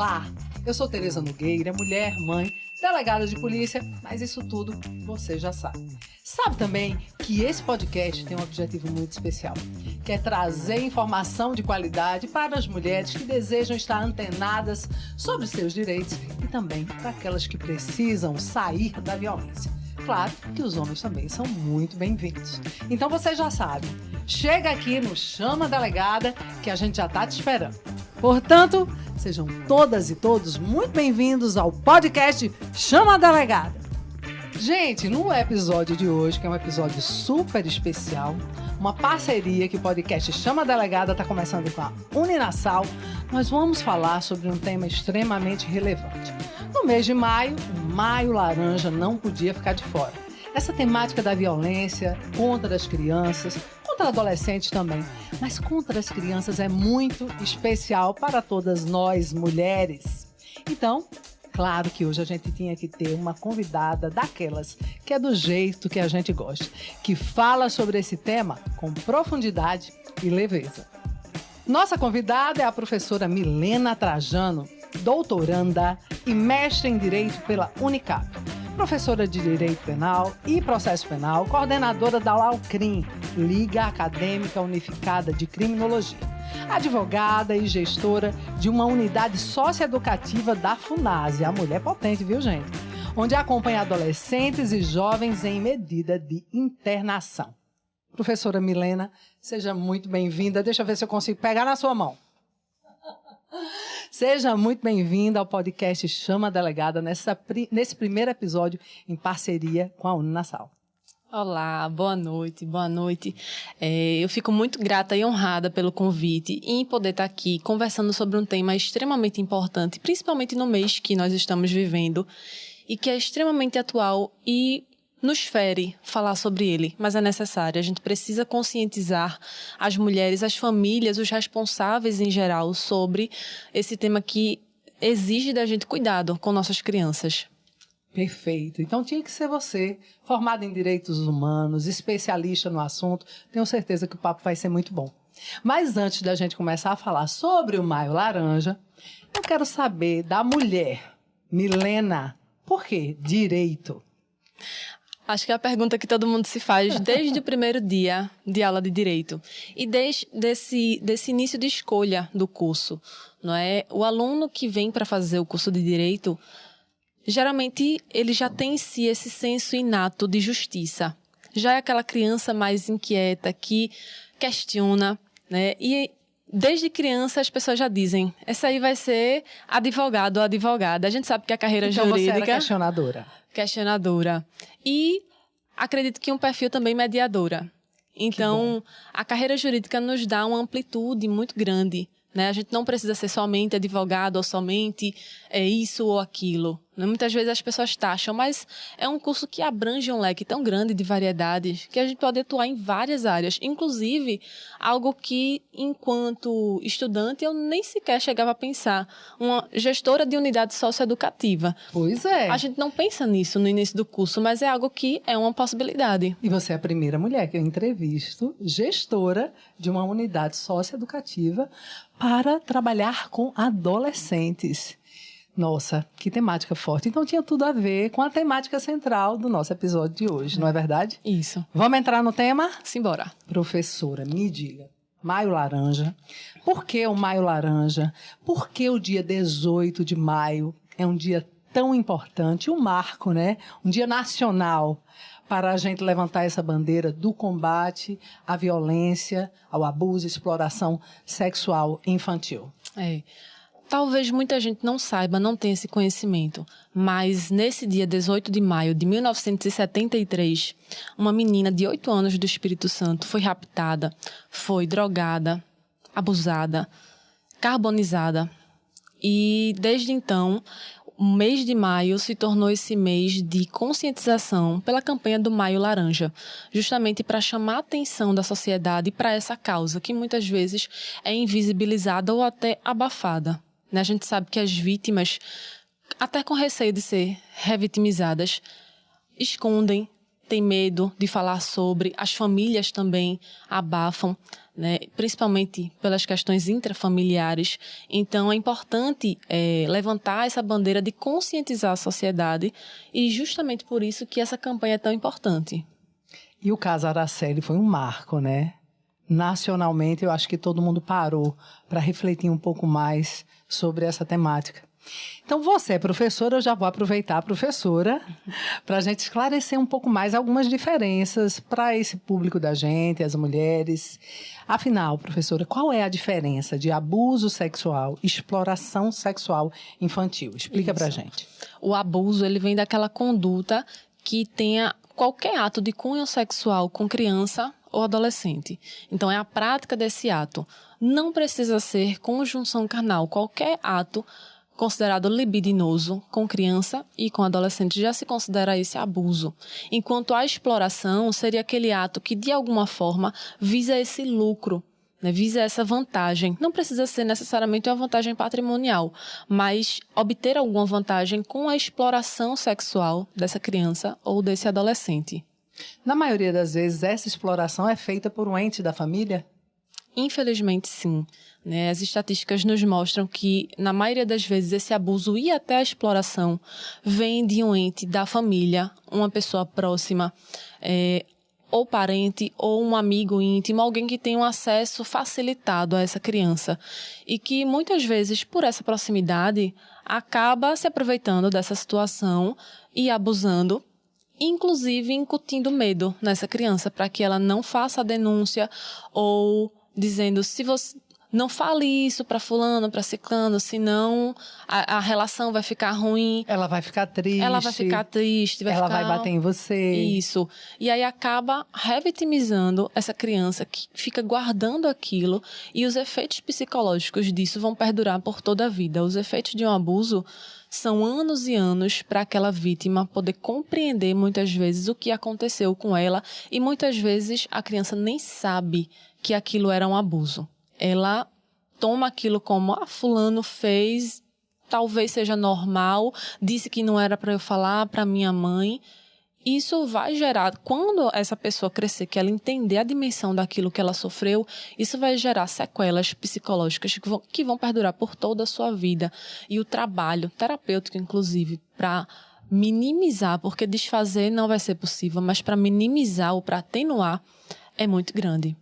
Olá, eu sou Tereza Nogueira, mulher, mãe, delegada de polícia, mas isso tudo você já sabe. Sabe também que esse podcast tem um objetivo muito especial, que é trazer informação de qualidade para as mulheres que desejam estar antenadas sobre seus direitos e também para aquelas que precisam sair da violência. Claro que os homens também são muito bem-vindos. Então você já sabe, chega aqui no Chama Delegada que a gente já está te esperando. Portanto, sejam todas e todos muito bem-vindos ao podcast Chama Delegada. Gente, no episódio de hoje, que é um episódio super especial, uma parceria que o podcast Chama Delegada está começando com a Uninasal, nós vamos falar sobre um tema extremamente relevante. No mês de maio, o Maio Laranja não podia ficar de fora. Essa temática da violência contra as crianças, contra adolescentes também, mas contra as crianças é muito especial para todas nós, mulheres. Então, claro que hoje a gente tinha que ter uma convidada daquelas que é do jeito que a gente gosta, que fala sobre esse tema com profundidade e leveza. Nossa convidada é a professora Milena Trajano, doutoranda e mestre em Direito pela Unicap, professora de Direito Penal e Processo Penal, coordenadora da LAUCRIM, Liga Acadêmica Unificada de Criminologia, advogada e gestora de uma unidade socioeducativa da FUNASE, a mulher potente, viu, gente? Onde acompanha adolescentes e jovens em medida de internação. Professora Milena, seja muito bem-vinda. Deixa eu ver se eu consigo pegar na sua mão. Seja muito bem-vinda ao podcast Chama Delegada, nesse primeiro episódio em parceria com a Uninasal. Olá, boa noite, boa noite. Eu fico muito grata e honrada pelo convite e em poder estar aqui conversando sobre um tema extremamente importante, principalmente no mês que nós estamos vivendo e que é extremamente atual e nos fere falar sobre ele, mas é necessário. A gente precisa conscientizar as mulheres, as famílias, os responsáveis em geral sobre esse tema que exige da gente cuidado com nossas crianças. Perfeito. Então tinha que ser você, formado em direitos humanos, especialista no assunto. Tenho certeza que o papo vai ser muito bom. Mas antes da gente começar a falar sobre o Maio Laranja, eu quero saber da mulher, Milena, por que direito? Acho que é a pergunta que todo mundo se faz desde o primeiro dia de aula de Direito. E desde desse início de escolha do curso, não é? O aluno que vem para fazer o curso de Direito, geralmente ele já tem em si esse senso inato de justiça. Já é aquela criança mais inquieta, que questiona, né? E desde criança as pessoas já dizem, essa aí vai ser advogado ou advogada. A gente sabe que a carreira jurídica... Então você era questionadora. E acredito que um perfil também mediadora. Então, a carreira jurídica nos dá uma amplitude muito grande, né? A gente não precisa ser somente advogado ou somente isso ou aquilo. Muitas vezes as pessoas taxam, mas é um curso que abrange um leque tão grande de variedades que a gente pode atuar em várias áreas. Inclusive, algo que, enquanto estudante, eu nem sequer chegava a pensar. Uma gestora de unidade socioeducativa. Pois é. A gente não pensa nisso no início do curso, mas é algo que é uma possibilidade. E você é a primeira mulher que eu entrevisto, gestora de uma unidade socioeducativa para trabalhar com adolescentes. Nossa, que temática forte. Então tinha tudo a ver com a temática central do nosso episódio de hoje, não é verdade? Isso. Vamos entrar no tema? Simbora. Professora, me diga, Maio Laranja, por que o Maio Laranja? Por que o dia 18 de maio é um dia tão importante, um marco, né? Um dia nacional para a gente levantar essa bandeira do combate à violência, ao abuso e exploração sexual infantil. Talvez muita gente não saiba, não tenha esse conhecimento, mas nesse dia 18 de maio de 1973, uma menina de 8 anos do Espírito Santo foi raptada, foi drogada, abusada, carbonizada. E desde então, o mês de maio se tornou esse mês de conscientização pela campanha do Maio Laranja, justamente para chamar a atenção da sociedade para essa causa, que muitas vezes é invisibilizada ou até abafada. A gente sabe que as vítimas, até com receio de ser revitimizadas, escondem tem medo de falar sobre, as famílias também abafam, né? Principalmente pelas questões intrafamiliares. Então, é importante levantar essa bandeira de conscientizar a sociedade e justamente por isso que essa campanha é tão importante. E o caso Araceli foi um marco, né? Nacionalmente, eu acho que todo mundo parou para refletir um pouco mais sobre essa temática. Então, você é professora, eu já vou aproveitar a professora para a gente esclarecer um pouco mais algumas diferenças para esse público da gente, as mulheres. Afinal, professora, qual é a diferença de abuso sexual, exploração sexual infantil? Explica para a gente. O abuso, ele vem daquela conduta que tenha qualquer ato de cunho sexual com criança ou adolescente. Então, é a prática desse ato. Não precisa ser conjunção carnal. Qualquer ato considerado libidinoso com criança e com adolescente já se considera esse abuso. Enquanto a exploração seria aquele ato que, de alguma forma, visa esse lucro, né? Visa essa vantagem. Não precisa ser necessariamente uma vantagem patrimonial, mas obter alguma vantagem com a exploração sexual dessa criança ou desse adolescente. Na maioria das vezes, essa exploração é feita por um ente da família? Infelizmente, sim. As estatísticas nos mostram que, na maioria das vezes, esse abuso e até a exploração vem de um ente da família, uma pessoa próxima, ou parente, ou um amigo íntimo, alguém que tem um acesso facilitado a essa criança. E que, muitas vezes, por essa proximidade, acaba se aproveitando dessa situação e abusando, inclusive incutindo medo nessa criança, para que ela não faça a denúncia ou dizendo, se você não fale isso para fulano, para ciclano, senão a relação vai ficar ruim. Ela vai ficar triste. Ela vai ficar triste. Ela vai bater em você. Isso. E aí acaba revitimizando essa criança que fica guardando aquilo e os efeitos psicológicos disso vão perdurar por toda a vida. Os efeitos de um abuso são anos e anos para aquela vítima poder compreender muitas vezes o que aconteceu com ela e muitas vezes a criança nem sabe que aquilo era um abuso. Ela toma aquilo como, fulano fez, talvez seja normal, disse que não era para eu falar para minha mãe. Isso vai gerar, quando essa pessoa crescer, que ela entender a dimensão daquilo que ela sofreu, isso vai gerar sequelas psicológicas que vão perdurar por toda a sua vida. E o trabalho terapêutico, inclusive, para minimizar, porque desfazer não vai ser possível, mas para minimizar ou para atenuar, é muito grande.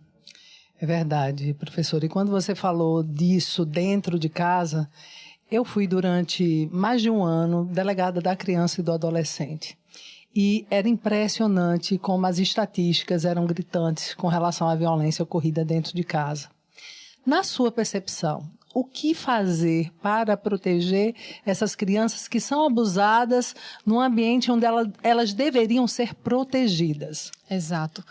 É verdade, professora. E quando você falou disso dentro de casa, eu fui durante mais de um ano delegada da criança e do adolescente. E era impressionante como as estatísticas eram gritantes com relação à violência ocorrida dentro de casa. Na sua percepção, o que fazer para proteger essas crianças que são abusadas num ambiente onde elas deveriam ser protegidas? Exato.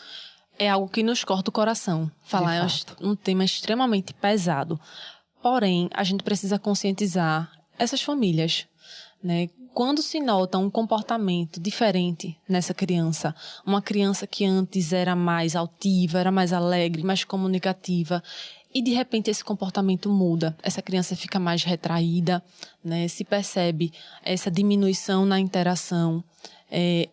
É algo que nos corta o coração. Falar é um tema extremamente pesado. Porém, a gente precisa conscientizar essas famílias, né? Quando se nota um comportamento diferente nessa criança, uma criança que antes era mais altiva, era mais alegre, mais comunicativa, e de repente esse comportamento muda, essa criança fica mais retraída, né? Se percebe essa diminuição na interação, é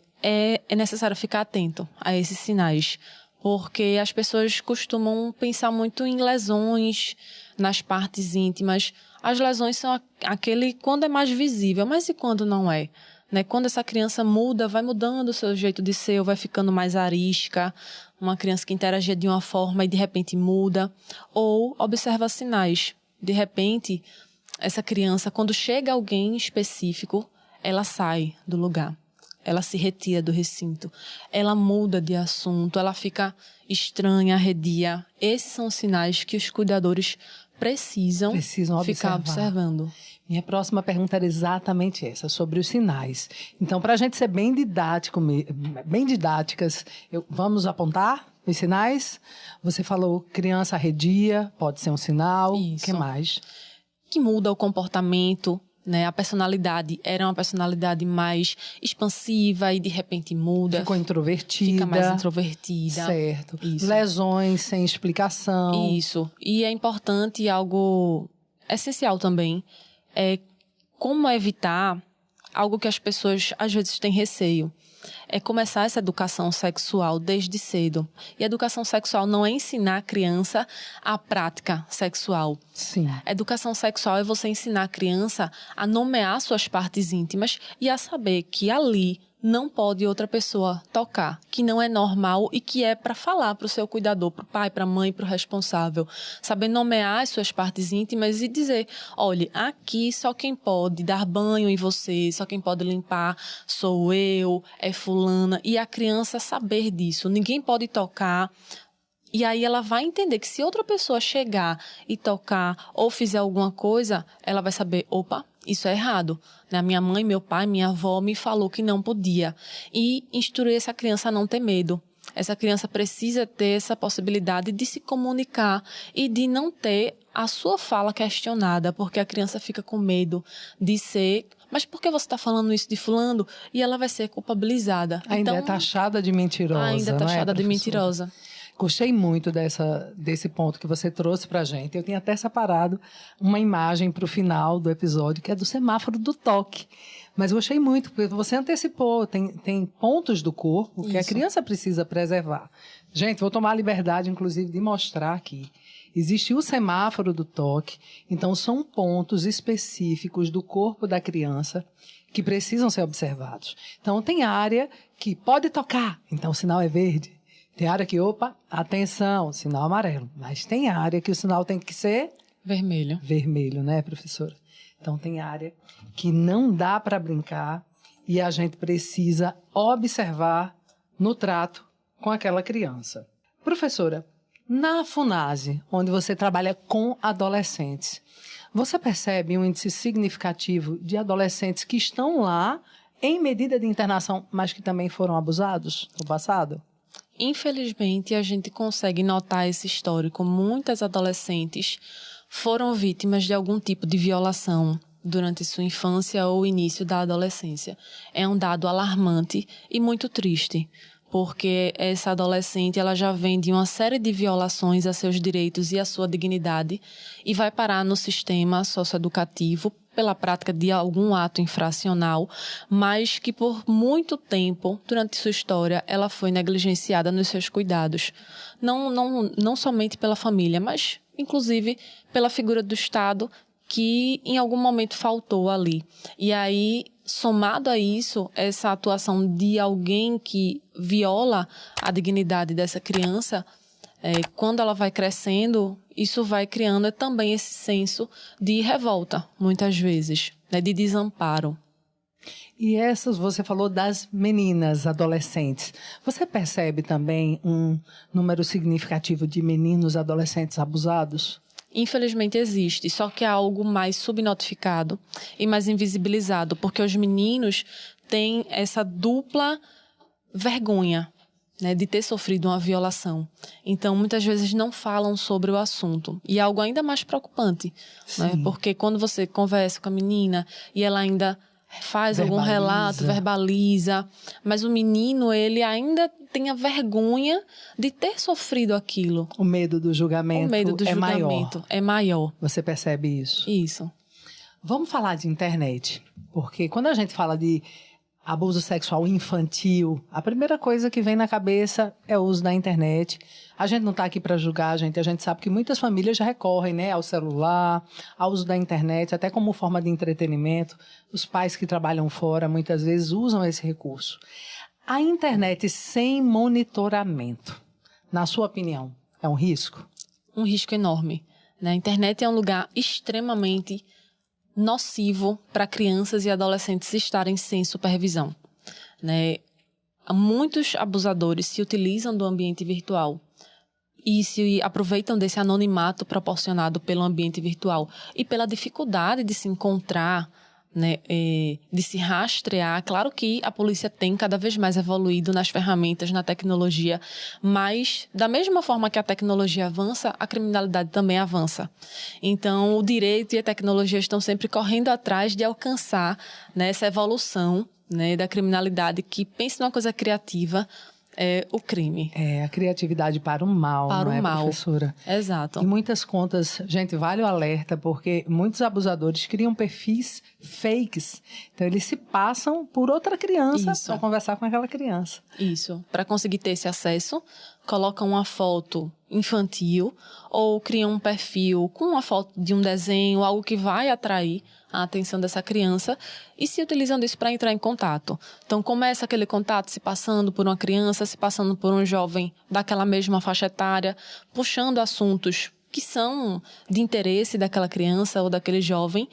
necessário ficar atento a esses sinais, porque as pessoas costumam pensar muito em lesões nas partes íntimas. As lesões são aquele quando é mais visível, mas e quando não é? Né? Quando essa criança muda, vai mudando o seu jeito de ser, vai ficando mais arisca, uma criança que interagia de uma forma e de repente muda, ou observa sinais. De repente, essa criança, quando chega alguém específico, ela sai do lugar. Ela se retira do recinto, ela muda de assunto, ela fica estranha, arredia. Esses são os sinais que os cuidadores precisam ficar observando. Minha próxima pergunta era exatamente essa, sobre os sinais. Então, para a gente ser bem didáticas, vamos apontar os sinais? Você falou criança arredia, pode ser um sinal. Isso. O que mais? Que muda o comportamento, né? A personalidade era uma personalidade mais expansiva e de repente muda. Ficou introvertida. Fica mais introvertida. Certo. Isso. Lesões sem explicação. Isso. E é importante, algo essencial também, é como evitar algo que as pessoas às vezes têm receio. É começar essa educação sexual desde cedo. E a educação sexual não é ensinar a criança a prática sexual. Sim. A educação sexual é você ensinar a criança a nomear suas partes íntimas e a saber que ali não pode outra pessoa tocar, que não é normal e que é para falar para o seu cuidador, para o pai, para a mãe, para o responsável. Saber nomear as suas partes íntimas e dizer, olha, aqui só quem pode dar banho em você, só quem pode limpar sou eu, é fulana. E a criança saber disso, ninguém pode tocar. E aí ela vai entender que se outra pessoa chegar e tocar ou fizer alguma coisa, ela vai saber, opa, isso é errado. A minha mãe, meu pai, minha avó me falou que não podia. E instruir essa criança a não ter medo. Essa criança precisa ter essa possibilidade de se comunicar e de não ter a sua fala questionada, porque a criança fica com medo de ser... Mas por que você está falando isso de fulano? E ela vai ser culpabilizada. Ainda então, é taxada de mentirosa, ainda é taxada de mentirosa. Gostei muito desse ponto que você trouxe pra gente. Eu tinha até separado uma imagem para o final do episódio, que é do semáforo do toque. Mas gostei muito, porque você antecipou. Tem pontos do corpo que a criança precisa preservar. Gente, vou tomar a liberdade, inclusive, de mostrar aqui. Existe o semáforo do toque. Então, são pontos específicos do corpo da criança que precisam ser observados. Então, tem área que pode tocar, então o sinal é verde. Tem área que, opa, atenção, sinal amarelo. Mas tem área que o sinal tem que ser... Vermelho. Vermelho, né, professora? Então, tem área que não dá para brincar e a gente precisa observar no trato com aquela criança. Professora, na FUNASE, onde você trabalha com adolescentes, você percebe um índice significativo de adolescentes que estão lá em medida de internação, mas que também foram abusados no passado? Infelizmente, a gente consegue notar esse histórico. Muitas adolescentes foram vítimas de algum tipo de violação durante sua infância ou início da adolescência. É um dado alarmante e muito triste, porque essa adolescente ela já vem de uma série de violações a seus direitos e a sua dignidade e vai parar no sistema socioeducativo pela prática de algum ato infracional, mas que por muito tempo, durante sua história, ela foi negligenciada nos seus cuidados. Não somente pela família, mas inclusive pela figura do Estado, que em algum momento faltou ali. E aí, somado a isso, essa atuação de alguém que viola a dignidade dessa criança, quando ela vai crescendo, isso vai criando também esse senso de revolta, muitas vezes, de desamparo. E essas, você falou das meninas adolescentes. Você percebe também um número significativo de meninos adolescentes abusados? Infelizmente existe, só que é algo mais subnotificado e mais invisibilizado, porque os meninos têm essa dupla vergonha, de ter sofrido uma violação. Então, muitas vezes não falam sobre o assunto. E é algo ainda mais preocupante, porque quando você conversa com a menina e ela ainda faz algum relato, verbaliza, mas o menino, ele ainda tem a vergonha de ter sofrido aquilo. O medo do julgamento é maior. Você percebe isso? Isso. Vamos falar de internet, porque quando a gente fala de abuso sexual infantil, a primeira coisa que vem na cabeça é o uso da internet. A gente não está aqui para julgar, a gente sabe que muitas famílias já recorrem, ao celular, ao uso da internet, até como forma de entretenimento. Os pais que trabalham fora muitas vezes usam esse recurso. A internet sem monitoramento, na sua opinião, é um risco? Um risco enorme. A internet é um lugar extremamente nocivo para crianças e adolescentes estarem sem supervisão. Muitos abusadores se utilizam do ambiente virtual e se aproveitam desse anonimato proporcionado pelo ambiente virtual e pela dificuldade de se encontrar, de se rastrear. Claro que a polícia tem cada vez mais evoluído nas ferramentas, na tecnologia, mas da mesma forma que a tecnologia avança, a criminalidade também avança. Então, o direito e a tecnologia estão sempre correndo atrás de alcançar essa evolução da criminalidade que pensa numa coisa criativa, é o crime. É, a criatividade para o mal, Para não o é, mal. professora? Exato. Em muitas contas, gente, vale o alerta, porque muitos abusadores criam perfis fakes. Então, eles se passam por outra criança Isso. para conversar com aquela criança. Isso. Para conseguir ter esse acesso, colocam uma foto infantil ou criam um perfil com uma foto de um desenho, algo que vai atrair a atenção dessa criança e se utilizam disso para entrar em contato. Então, começa aquele contato se passando por uma criança, se passando por um jovem daquela mesma faixa etária, puxando assuntos que são de interesse daquela criança ou daquele jovem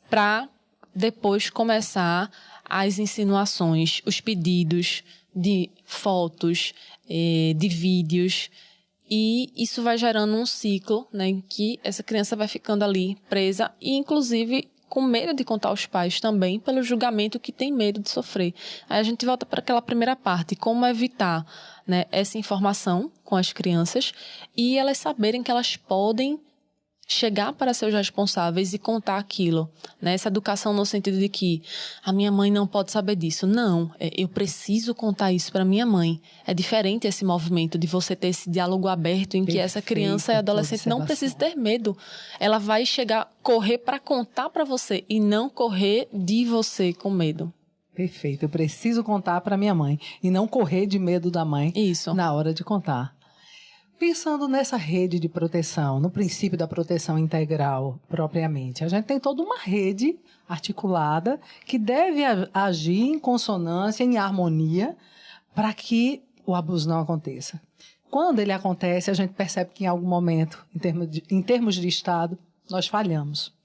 para depois começar as insinuações, os pedidos de fotos, de vídeos. E isso vai gerando um ciclo, né, em que essa criança vai ficando ali presa e, inclusive, com medo de contar aos pais também, pelo julgamento que tem medo de sofrer. Aí a gente volta para aquela primeira parte, como evitar, né, essa informação com as crianças e elas saberem que elas podem chegar para seus responsáveis e contar aquilo, né? Essa educação no sentido de que a minha mãe não pode saber disso. Não, eu preciso contar isso para minha mãe. É diferente esse movimento de você ter esse diálogo aberto em que essa criança e adolescente não precisa ter medo. Ela vai correr para contar para você e não correr de você com medo. Perfeito, eu preciso contar para minha mãe e não correr de medo da mãe na hora de contar. Pensando nessa rede de proteção, no princípio da proteção integral propriamente, a gente tem toda uma rede articulada que deve agir em consonância, em harmonia, para que o abuso não aconteça. Quando ele acontece, a gente percebe que em algum momento, em termos de Estado, nós falhamos.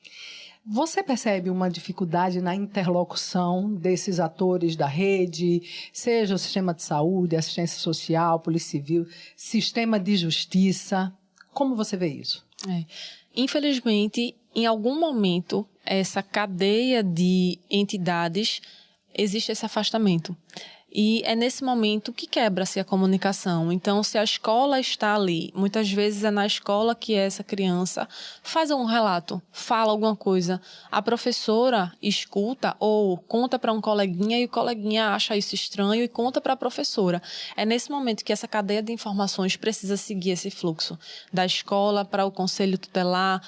Você percebe uma dificuldade na interlocução desses atores da rede, seja o sistema de saúde, assistência social, polícia civil, sistema de justiça? Como você vê isso? Infelizmente, em algum momento, essa cadeia de entidades, existe esse afastamento. E é nesse momento que quebra-se a comunicação. Então, se a escola está ali, muitas vezes é na escola que essa criança faz um relato, fala alguma coisa. A professora escuta ou conta para um coleguinha e o coleguinha acha isso estranho e conta para a professora. É nesse momento que essa cadeia de informações precisa seguir esse fluxo. Da escola para o conselho tutelar,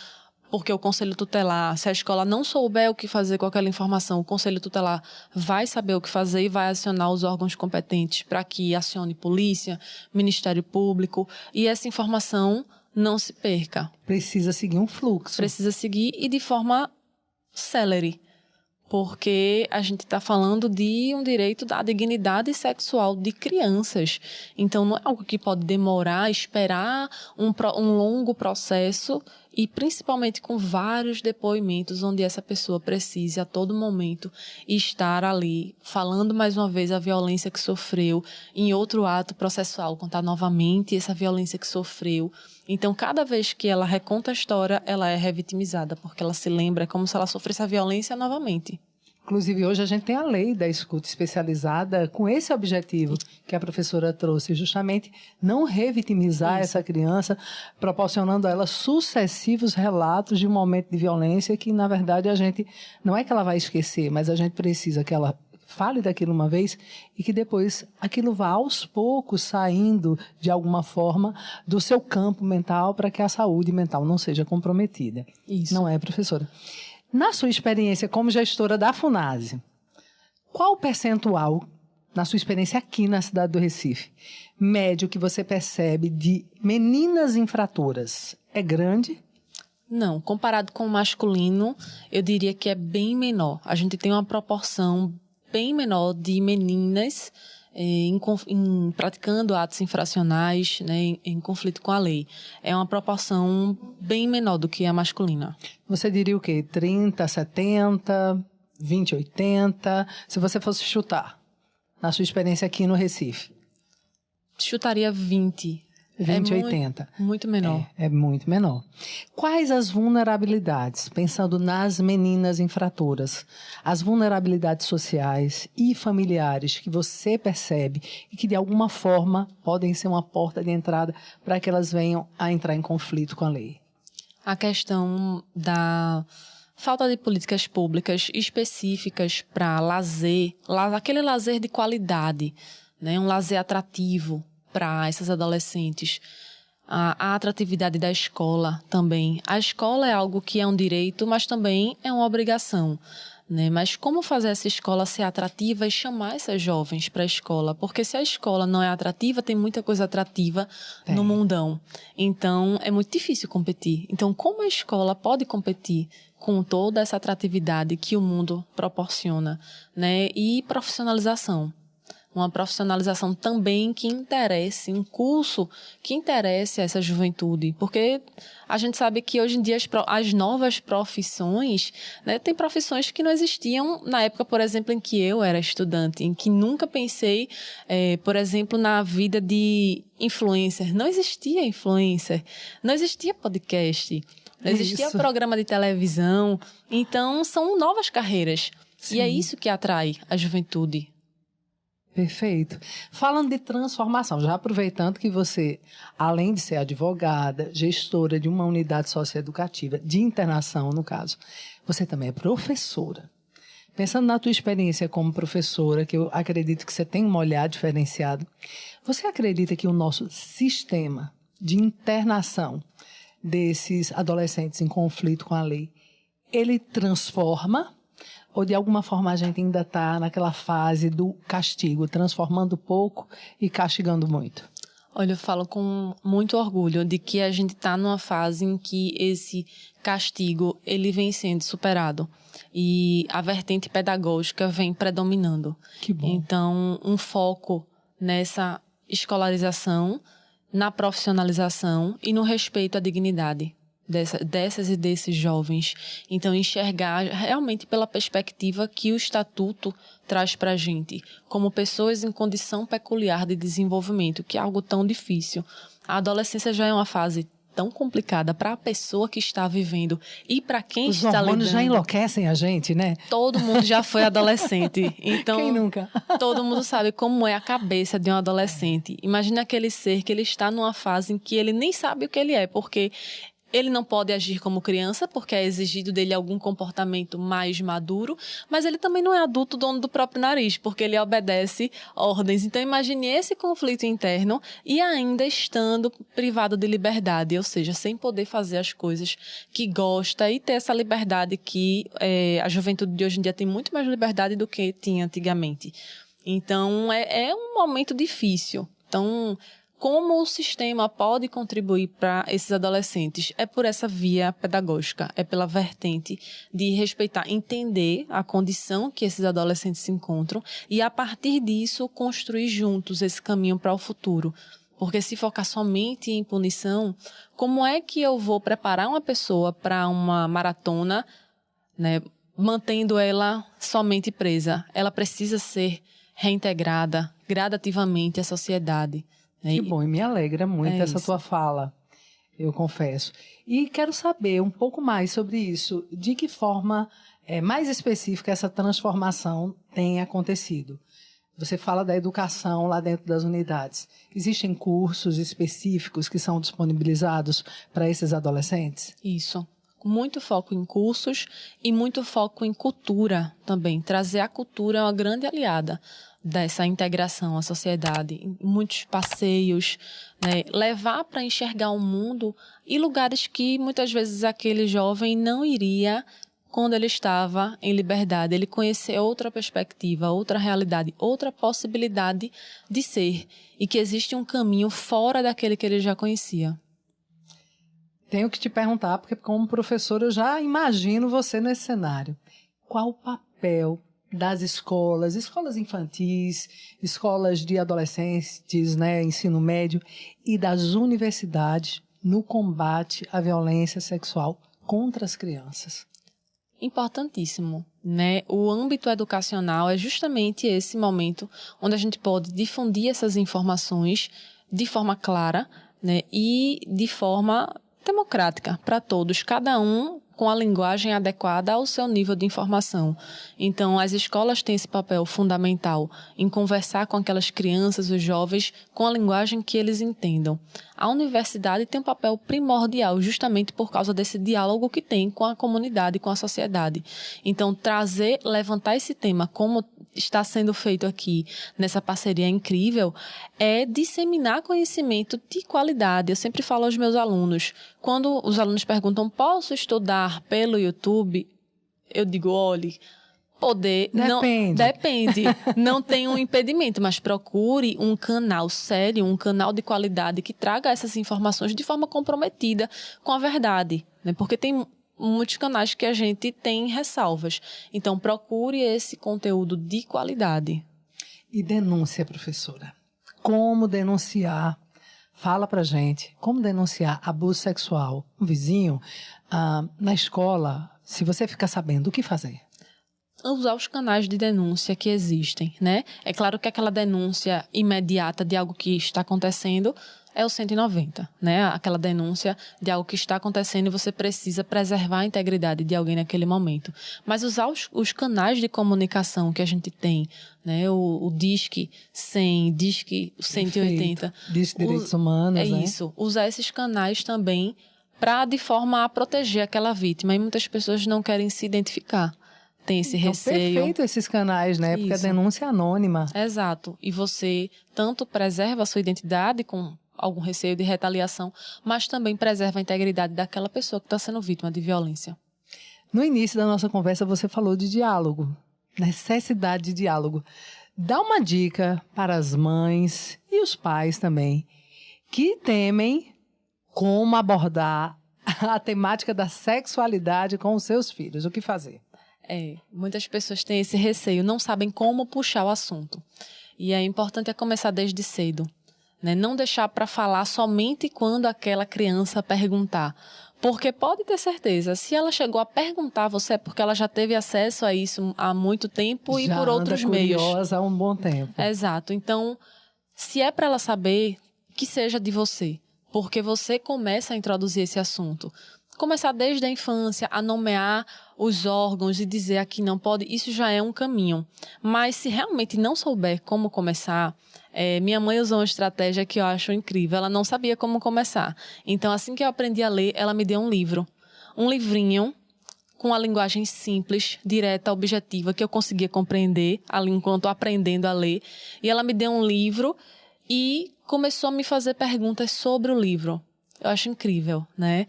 porque o conselho tutelar, se a escola não souber o que fazer com aquela informação, o conselho tutelar vai saber o que fazer e vai acionar os órgãos competentes para que acione polícia, Ministério Público, e essa informação não se perca. Precisa seguir um fluxo. Precisa seguir e de forma célere, porque a gente está falando de um direito da dignidade sexual de crianças. Então, não é algo que pode demorar, esperar um longo processo e principalmente com vários depoimentos onde essa pessoa precise a todo momento estar ali falando mais uma vez a violência que sofreu, em outro ato processual contar novamente essa violência que sofreu. Então, cada vez que ela reconta a história, ela é revitimizada, porque ela se lembra como se ela sofresse a violência novamente. Inclusive, hoje a gente tem a lei da escuta especializada com esse objetivo que a professora trouxe, justamente não revitimizar essa criança, proporcionando a ela sucessivos relatos de um momento de violência que, na verdade, a gente não é que ela vai esquecer, mas a gente precisa que ela fale daquilo uma vez e que depois aquilo vá aos poucos saindo de alguma forma do seu campo mental para que a saúde mental não seja comprometida. Isso. Não é, professora? Na sua experiência como gestora da FUNASE, qual o percentual, na sua experiência aqui na cidade do Recife, médio que você percebe de meninas infratoras? É grande? Não, comparado com o masculino, eu diria que é bem menor. A gente tem uma proporção bem menor de meninas praticando atos infracionais, né, em conflito com a lei. É uma proporção bem menor do que a masculina. Você diria o quê? 30, 70, 20, 80? Se você fosse chutar, na sua experiência aqui no Recife. Chutaria 20. 20, 80. Muito menor. É muito menor. Quais as vulnerabilidades, pensando nas meninas infratoras, as vulnerabilidades sociais e familiares que você percebe e que de alguma forma podem ser uma porta de entrada para que elas venham a entrar em conflito com a lei? A questão da falta de políticas públicas específicas para lazer, aquele lazer de qualidade, né? Um lazer atrativo para essas adolescentes. A atratividade da escola também. A escola é algo que é um direito, mas também é uma obrigação, né? Mas como fazer essa escola ser atrativa e chamar essas jovens para a escola? Porque se a escola não é atrativa, tem muita coisa atrativa no mundão. Então, é muito difícil competir. Então, como a escola pode competir com toda essa atratividade que o mundo proporciona, né? E profissionalização. Uma profissionalização também que interesse, um curso que interesse essa juventude. Porque a gente sabe que hoje em dia as novas profissões, né, tem profissões que não existiam na época, por exemplo, em que eu era estudante, em que nunca pensei, por exemplo, na vida de influencer. Não existia influencer, não existia podcast, não existia programa de televisão. Então, são novas carreiras. Sim. E é isso que atrai a juventude. Perfeito. Falando de transformação, já aproveitando que você, além de ser advogada, gestora de uma unidade socioeducativa, de internação, no caso, você também é professora. Pensando na tua experiência como professora, que eu acredito que você tem um olhar diferenciado, você acredita que o nosso sistema de internação desses adolescentes em conflito com a lei, ele transforma? Ou, de alguma forma, a gente ainda está naquela fase do castigo, transformando pouco e castigando muito? Olha, eu falo com muito orgulho de que a gente está numa fase em que esse castigo ele vem sendo superado e a vertente pedagógica vem predominando. Que bom. Então, um foco nessa escolarização, na profissionalização e no respeito à dignidade dessas e desses jovens. Então, enxergar realmente pela perspectiva que o Estatuto traz para a gente, como pessoas em condição peculiar de desenvolvimento, que é algo tão difícil. A adolescência já é uma fase tão complicada para a pessoa que está vivendo e para quem está lidando. Os hormônios já enlouquecem a gente, né? Todo mundo já foi adolescente. Então, quem nunca? Todo mundo sabe como é a cabeça de um adolescente. Imagina aquele ser que ele está numa fase em que ele nem sabe o que ele é, porque ele não pode agir como criança, porque é exigido dele algum comportamento mais maduro, mas ele também não é adulto dono do próprio nariz, porque ele obedece ordens. Então, imagine esse conflito interno e ainda estando privado de liberdade, ou seja, sem poder fazer as coisas que gosta e ter essa liberdade que a juventude de hoje em dia tem muito mais liberdade do que tinha antigamente. Então, é um momento difícil. Então, como o sistema pode contribuir para esses adolescentes? É por essa via pedagógica, é pela vertente de respeitar, entender a condição que esses adolescentes se encontram e, a partir disso, construir juntos esse caminho para o futuro. Porque se focar somente em punição, como é que eu vou preparar uma pessoa para uma maratona, né, mantendo ela somente presa? Ela precisa ser reintegrada gradativamente à sociedade. Que bom, e me alegra muito essa tua fala, eu confesso. E quero saber um pouco mais sobre isso, de que forma mais específica essa transformação tem acontecido. Você fala da educação lá dentro das unidades. Existem cursos específicos que são disponibilizados para esses adolescentes? Isso. Muito foco em cursos e muito foco em cultura também. Trazer a cultura é uma grande aliada dessa integração à sociedade, muitos passeios, né? Levar para enxergar o mundo e lugares que muitas vezes aquele jovem não iria quando ele estava em liberdade. Ele conhecer outra perspectiva, outra realidade, outra possibilidade de ser e que existe um caminho fora daquele que ele já conhecia. Tenho que te perguntar, porque como professora eu já imagino você nesse cenário. Qual o papel das escolas infantis, escolas de adolescentes, né, ensino médio, e das universidades no combate à violência sexual contra as crianças? Importantíssimo, né? O âmbito educacional é justamente esse momento onde a gente pode difundir essas informações de forma clara, né, e de forma democrática para todos, cada um com a linguagem adequada ao seu nível de informação. Então, as escolas têm esse papel fundamental em conversar com aquelas crianças, os jovens, com a linguagem que eles entendam. A universidade tem um papel primordial, justamente por causa desse diálogo que tem com a comunidade, com a sociedade. Então, levantar esse tema como está sendo feito aqui nessa parceria incrível é disseminar conhecimento de qualidade. Eu sempre falo aos meus alunos, quando os alunos perguntam, posso estudar pelo YouTube? Eu digo, olhe, poder... Depende. Não tem um impedimento, mas procure um canal sério, um canal de qualidade que traga essas informações de forma comprometida com a verdade, né? Porque tem muitos canais que a gente tem ressalvas. Então, procure esse conteúdo de qualidade. E denúncia, professora. Como denunciar? Fala pra gente. Como denunciar abuso sexual? Um vizinho, na escola, se você ficar sabendo, o que fazer? Usar os canais de denúncia que existem, né? É claro que aquela denúncia imediata de algo que está acontecendo é o 190, né? Aquela denúncia de algo que está acontecendo e você precisa preservar a integridade de alguém naquele momento. Mas usar os canais de comunicação que a gente tem, né? O Disque 100, Disque 180. Disque Direitos Humanos, né? É isso. Usar esses canais também de forma a proteger aquela vítima. E muitas pessoas não querem se identificar. Tem esse receio. Perfeito esses canais, né? Porque a denúncia é anônima. Exato. E você tanto preserva a sua identidade com algum receio de retaliação, mas também preserva a integridade daquela pessoa que está sendo vítima de violência. No início da nossa conversa, você falou de diálogo, necessidade de diálogo. Dá uma dica para as mães e os pais também, que temem como abordar a temática da sexualidade com os seus filhos. O que fazer? Muitas pessoas têm esse receio, não sabem como puxar o assunto. E é importante começar desde cedo. Né? Não deixar para falar somente quando aquela criança perguntar. Porque pode ter certeza, se ela chegou a perguntar a você, é porque ela já teve acesso a isso há muito tempo e por outros meios. Já anda curiosa há um bom tempo. Exato. Então, se é para ela saber, que seja de você. Porque você começa a introduzir esse assunto. Começar desde a infância a nomear os órgãos e dizer aqui não pode, isso já é um caminho. Mas se realmente não souber como começar... minha mãe usou uma estratégia que eu acho incrível. Ela não sabia como começar. Então, assim que eu aprendi a ler, ela me deu um livro. Um livrinho com a linguagem simples, direta, objetiva, que eu conseguia compreender ali enquanto aprendendo a ler. E ela me deu um livro e começou a me fazer perguntas sobre o livro. Eu acho incrível, né?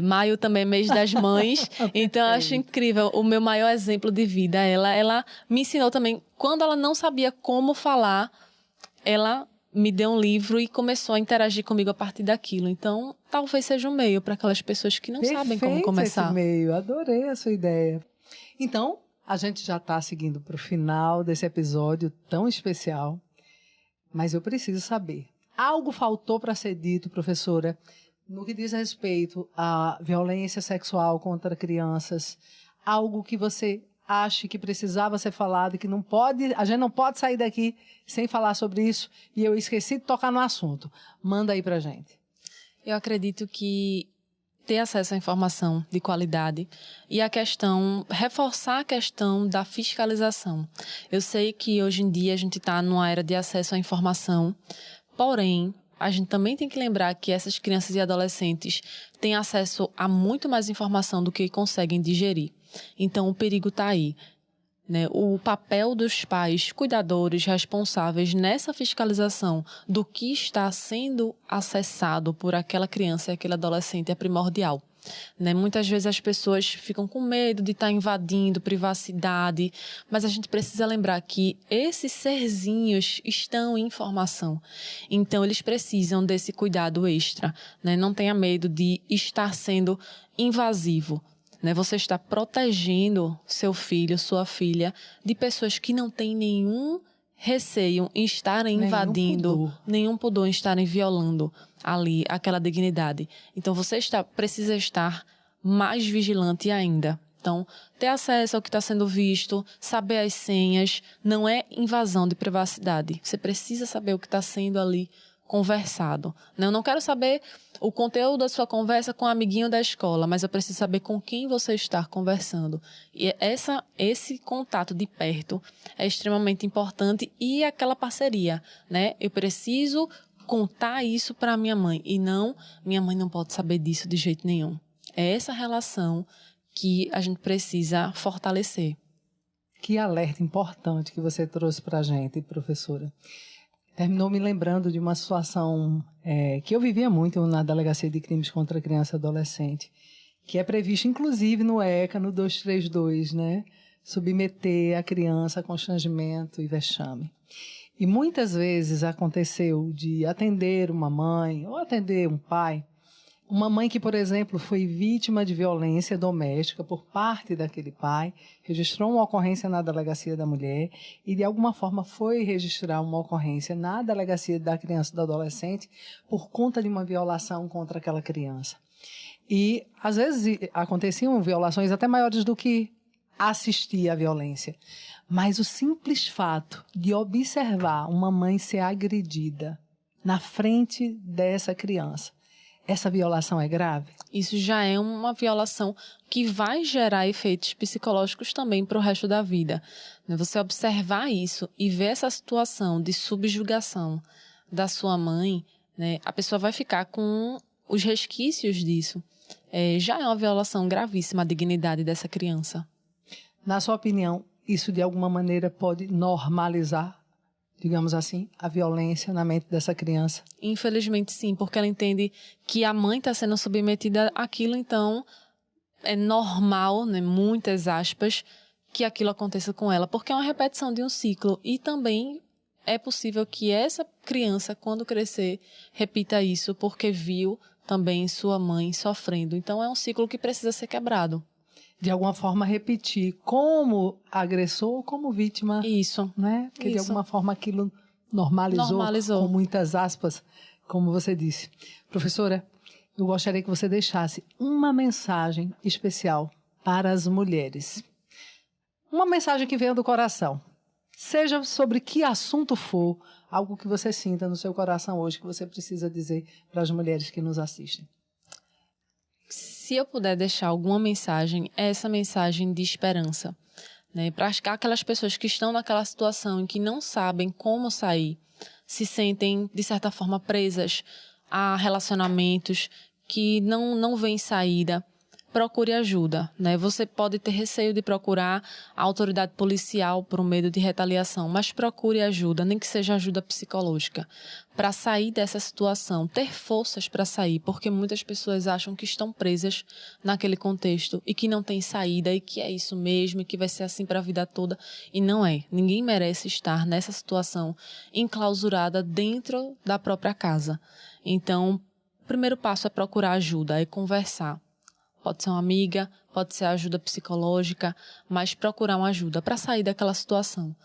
Maio também é mês das mães, então eu acho incrível. O meu maior exemplo de vida, ela me ensinou também, quando ela não sabia como falar, ela me deu um livro e começou a interagir comigo a partir daquilo. Então, talvez seja um meio para aquelas pessoas que não sabem como começar. Esse meio, adorei a sua ideia. Então, a gente já está seguindo para o final desse episódio tão especial, mas eu preciso saber. Algo faltou para ser dito, professora, no que diz respeito à violência sexual contra crianças? Algo que você ache que precisava ser falado, que não pode, a gente não pode sair daqui sem falar sobre isso, e eu esqueci de tocar no assunto. Manda aí pra gente. Eu acredito que ter acesso à informação de qualidade e reforçar a questão da fiscalização. Eu sei que hoje em dia a gente está numa era de acesso à informação, porém, a gente também tem que lembrar que essas crianças e adolescentes têm acesso a muito mais informação do que conseguem digerir. Então, o perigo está aí. Né? O papel dos pais, cuidadores, responsáveis nessa fiscalização do que está sendo acessado por aquela criança e aquele adolescente é primordial. Né? Muitas vezes as pessoas ficam com medo de estar invadindo privacidade, mas a gente precisa lembrar que esses serzinhos estão em formação. Então, eles precisam desse cuidado extra. Né? Não tenha medo de estar sendo invasivo. Né? Você está protegendo seu filho, sua filha, de pessoas que não têm nenhum receio em estarem invadindo, nenhum pudor em estarem violando ali aquela dignidade. Então, você precisa estar mais vigilante ainda. Então, ter acesso ao que está sendo visto, saber as senhas, não é invasão de privacidade. Você precisa saber o que está sendo ali conversado. Eu não quero saber o conteúdo da sua conversa com o amiguinho da escola, mas eu preciso saber com quem você está conversando. E esse contato de perto é extremamente importante e aquela parceria, né? Eu preciso contar isso para minha mãe e não, minha mãe não pode saber disso de jeito nenhum. É essa relação que a gente precisa fortalecer. Que alerta importante que você trouxe para a gente, professora. Terminou me lembrando de uma situação que eu vivia muito na Delegacia de Crimes contra Criança e Adolescente, que é previsto, inclusive, no ECA, no 232, né? Submeter a criança a constrangimento e vexame. E muitas vezes aconteceu de atender uma mãe ou atender um pai, uma mãe que, por exemplo, foi vítima de violência doméstica por parte daquele pai, registrou uma ocorrência na Delegacia da Mulher e, de alguma forma, foi registrar uma ocorrência na Delegacia da Criança e do Adolescente por conta de uma violação contra aquela criança. E, às vezes, aconteciam violações até maiores do que assistir à violência. Mas o simples fato de observar uma mãe ser agredida na frente dessa criança, essa violação é grave? Isso já é uma violação que vai gerar efeitos psicológicos também para o resto da vida. Você observar isso e ver essa situação de subjugação da sua mãe, né, a pessoa vai ficar com os resquícios disso. Já é uma violação gravíssima à dignidade dessa criança. Na sua opinião, isso de alguma maneira pode normalizar, digamos assim, a violência na mente dessa criança? Infelizmente sim, porque ela entende que a mãe está sendo submetida àquilo, então é normal, né, muitas aspas, que aquilo aconteça com ela, porque é uma repetição de um ciclo e também é possível que essa criança, quando crescer, repita isso porque viu também sua mãe sofrendo. Então é um ciclo que precisa ser quebrado. De alguma forma repetir como agressor ou como vítima. Isso. Né? Porque de alguma forma aquilo normalizou, com muitas aspas, como você disse. Professora, eu gostaria que você deixasse uma mensagem especial para as mulheres. Uma mensagem que venha do coração. Seja sobre que assunto for, algo que você sinta no seu coração hoje, que você precisa dizer para as mulheres que nos assistem. Se eu puder deixar alguma mensagem, é essa mensagem de esperança, né? Para aquelas pessoas que estão naquela situação em que não sabem como sair, se sentem, de certa forma, presas a relacionamentos que não veem saída, procure ajuda, né? Você pode ter receio de procurar a autoridade policial por um medo de retaliação, mas procure ajuda, nem que seja ajuda psicológica, para sair dessa situação, ter forças para sair, porque muitas pessoas acham que estão presas naquele contexto e que não tem saída e que é isso mesmo e que vai ser assim para a vida toda, e não é. Ninguém merece estar nessa situação enclausurada dentro da própria casa. Então, o primeiro passo é procurar ajuda, é conversar. Pode ser uma amiga, pode ser ajuda psicológica, mas procurar uma ajuda para sair daquela situação.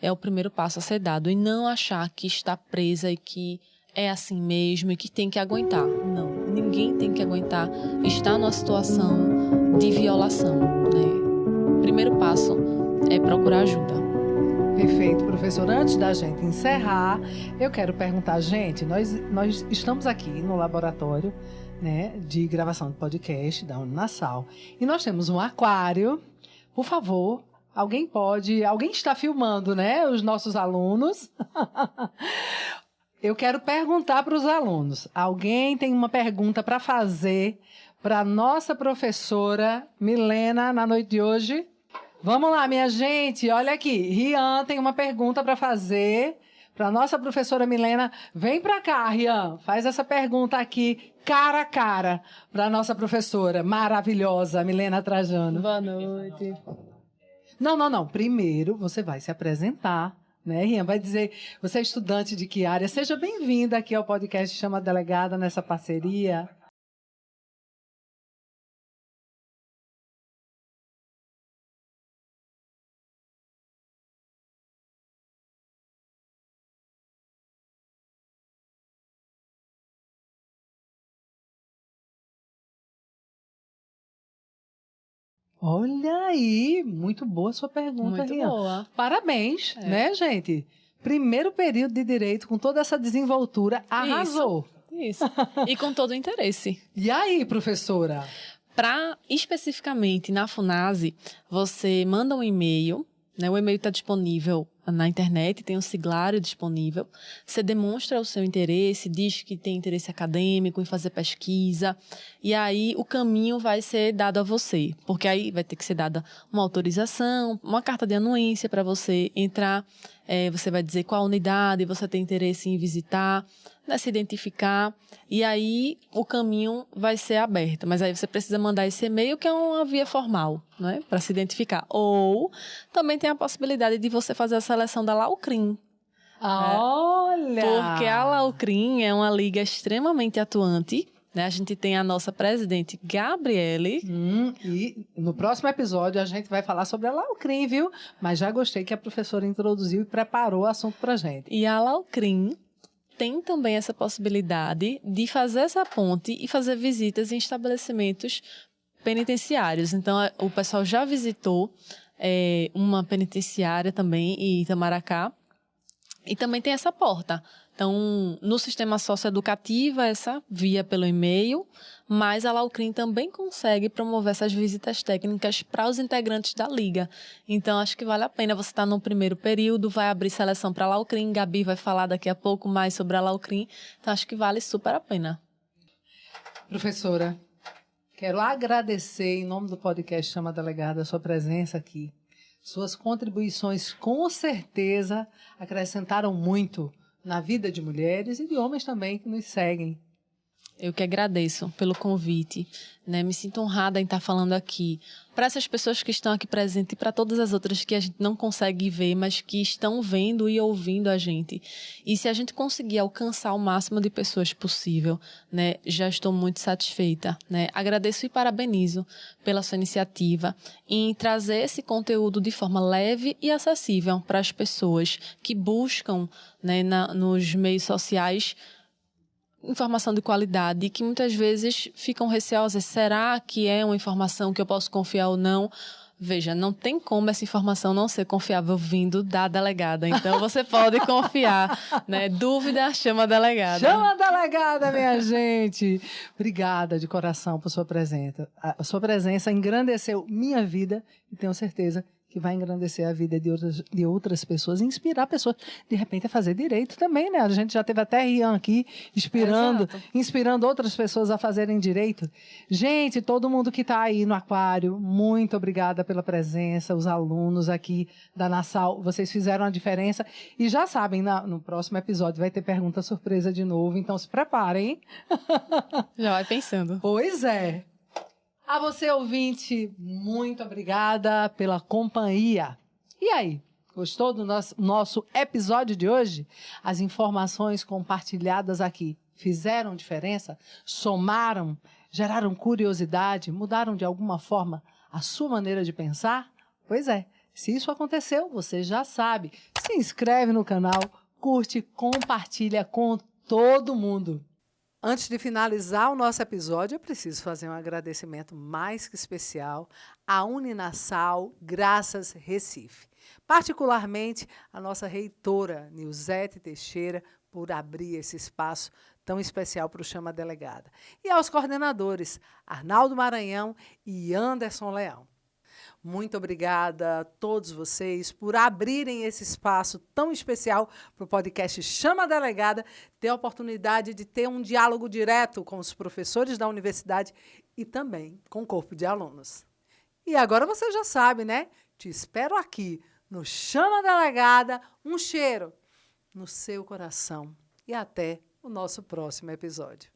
É o primeiro passo a ser dado. E não achar que está presa e que é assim mesmo e que tem que aguentar. Não, ninguém tem que aguentar estar numa situação de violação, né? O primeiro passo é procurar ajuda. Perfeito, professor. Antes da gente encerrar, eu quero perguntar, gente, nós estamos aqui no laboratório, né, de gravação de podcast da Uninasal. E nós temos um aquário. Por favor, alguém está filmando, né, os nossos alunos. Eu quero perguntar para os alunos. Alguém tem uma pergunta para fazer para a nossa professora Milena na noite de hoje? Vamos lá, minha gente. Olha aqui. Rian tem uma pergunta para fazer para a nossa professora Milena. Vem para cá, Rian. Faz essa pergunta aqui, cara a cara, para a nossa professora maravilhosa, Milena Trajano. Boa noite. Não. Primeiro, você vai se apresentar, né, Rian? Vai dizer, você é estudante de que área? Seja bem-vinda aqui ao podcast Chama a Delegada, nessa parceria. Olha aí, muito boa a sua pergunta, Muito Rian. boa. Parabéns, né, gente? Primeiro período de Direito, com toda essa desenvoltura, arrasou. Isso. E com todo o interesse. E aí, professora? Especificamente na FUNASE, você manda um e-mail, né? O e-mail está disponível na internet, tem um siglário disponível. Você demonstra o seu interesse, diz que tem interesse acadêmico em fazer pesquisa, e aí o caminho vai ser dado a você, porque aí vai ter que ser dada uma autorização, uma carta de anuência para você entrar. Você vai dizer qual unidade você tem interesse em visitar, né, se identificar, e aí o caminho vai ser aberto. Mas aí você precisa mandar esse e-mail, que é uma via formal, né, para se identificar. Ou também tem a possibilidade de você fazer a seleção da Laucrim. Olha! Porque a Laucrim é uma liga extremamente atuante, né? A gente tem a nossa presidente, Gabriele. E no próximo episódio a gente vai falar sobre a Laucrim, viu? Mas já gostei que a professora introduziu e preparou o assunto pra gente. E a Laucrim tem também essa possibilidade de fazer essa ponte e fazer visitas em estabelecimentos penitenciários. Então, o pessoal já visitou uma penitenciária também em Itamaracá. E também tem essa porta. Então, no sistema socioeducativo, essa via pelo e-mail, mas a Laucrim também consegue promover essas visitas técnicas para os integrantes da Liga. Então, acho que vale a pena. Você está no primeiro período, vai abrir seleção para a Laucrim, Gabi vai falar daqui a pouco mais sobre a Laucrim. Então, acho que vale super a pena. Professora, quero agradecer, em nome do podcast Chama Delegada, a sua presença aqui. Suas contribuições, com certeza, acrescentaram muito na vida de mulheres e de homens também que nos seguem. Eu que agradeço pelo convite, né? Me sinto honrada em estar falando aqui para essas pessoas que estão aqui presentes e para todas as outras que a gente não consegue ver, mas que estão vendo e ouvindo a gente. E se a gente conseguir alcançar o máximo de pessoas possível, né? Já estou muito satisfeita, né? Agradeço e parabenizo pela sua iniciativa em trazer esse conteúdo de forma leve e acessível para as pessoas que buscam, né, nos meios sociais informação de qualidade e que muitas vezes ficam receosas. Será que é uma informação que eu posso confiar ou não? Veja, não tem como essa informação não ser confiável vindo da delegada. Então, você pode confiar, né? Dúvida, chama a delegada. Chama a delegada, minha gente! Obrigada de coração por sua presença. A sua presença engrandeceu minha vida e tenho certeza que vai engrandecer a vida de outras pessoas e inspirar pessoas, de repente, a fazer direito também, né? A gente já teve até Rian aqui inspirando outras pessoas a fazerem direito. Gente, todo mundo que está aí no aquário, muito obrigada pela presença, os alunos aqui da Nassau, vocês fizeram a diferença. E já sabem, no próximo episódio vai ter pergunta surpresa de novo, então se preparem, hein? Já vai pensando. Pois é. A você, ouvinte, muito obrigada pela companhia. E aí, gostou do nosso episódio de hoje? As informações compartilhadas aqui fizeram diferença? Somaram? Geraram curiosidade? Mudaram de alguma forma a sua maneira de pensar? Pois é, se isso aconteceu, você já sabe. Se inscreve no canal, curte, compartilha com todo mundo. Antes de finalizar o nosso episódio, eu preciso fazer um agradecimento mais que especial à Uninassal Graças Recife. Particularmente à nossa reitora, Nilzete Teixeira, por abrir esse espaço tão especial para o Chama Delegada. E aos coordenadores, Arnaldo Maranhão e Anderson Leão. Muito obrigada a todos vocês por abrirem esse espaço tão especial para o podcast Chama a Delegada, ter a oportunidade de ter um diálogo direto com os professores da universidade e também com o corpo de alunos. E agora você já sabe, né? Te espero aqui no Chama a Delegada. Um cheiro no seu coração e até o nosso próximo episódio.